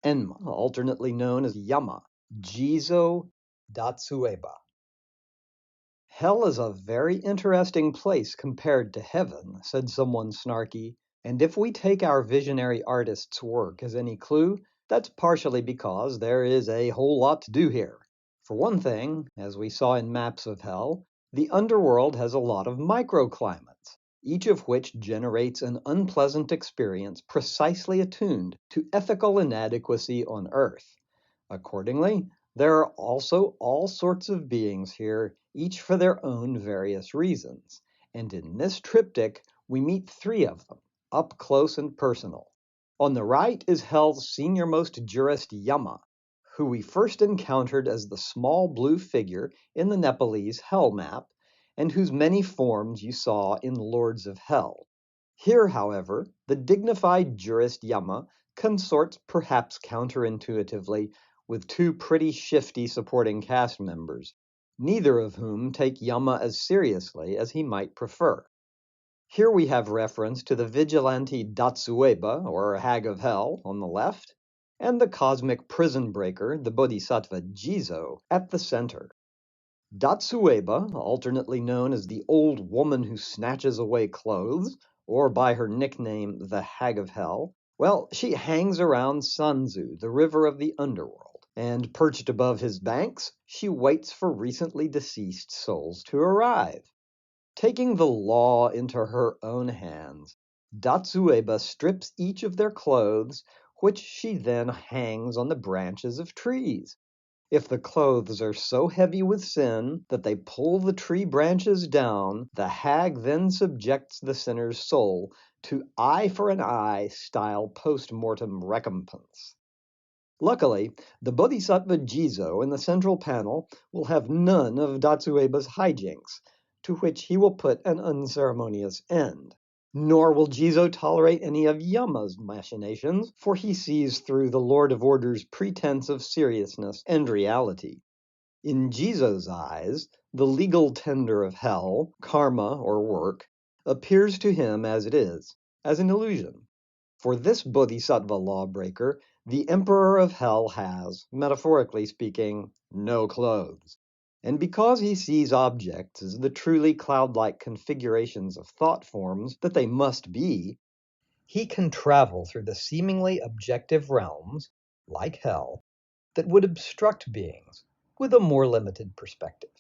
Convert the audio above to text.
Enma, alternately known as Yama, Jizō, Datsueba. Hell is a very interesting place compared to heaven, said someone snarky, and if we take our visionary artist's work as any clue, that's partially because there is a whole lot to do here. For one thing, as we saw in maps of hell, the underworld has a lot of microclimates, each of which generates an unpleasant experience precisely attuned to ethical inadequacy on Earth. Accordingly, there are also all sorts of beings here, each for their own various reasons, and in this triptych we meet three of them, up close and personal. On the right is Hell's senior-most jurist Yama, who we first encountered as the small blue figure in the Nepalese Hell map, and whose many forms you saw in Lords of Hell. Here, however, the dignified jurist Yama consorts perhaps counterintuitively with two pretty shifty supporting cast members, neither of whom take Yama as seriously as he might prefer. Here we have reference to the vigilante Datsueba, or Hag of Hell, on the left, and the cosmic prison breaker, the bodhisattva Jizō, at the center. Datsueba, alternately known as the old woman who snatches away clothes, or by her nickname, the Hag of Hell, well, she hangs around Sanzu, the river of the underworld, and perched above his banks, she waits for recently deceased souls to arrive. Taking the law into her own hands, Datsueba strips each of their clothes, which she then hangs on the branches of trees. If the clothes are so heavy with sin that they pull the tree branches down, the hag then subjects the sinner's soul to eye for an eye style post-mortem recompense. Luckily, the bodhisattva Jizō in the central panel will have none of Datsueba's hijinks, to which he will put an unceremonious end. Nor will Jizō tolerate any of Yama's machinations, for he sees through the Lord of Order's pretense of seriousness and reality. In Jizō's eyes, the legal tender of hell, karma or work, appears to him as it is, as an illusion. For this bodhisattva lawbreaker, the emperor of hell has, metaphorically speaking, no clothes. And because he sees objects as the truly cloud-like configurations of thought forms that they must be, he can travel through the seemingly objective realms, like hell, that would obstruct beings with a more limited perspective.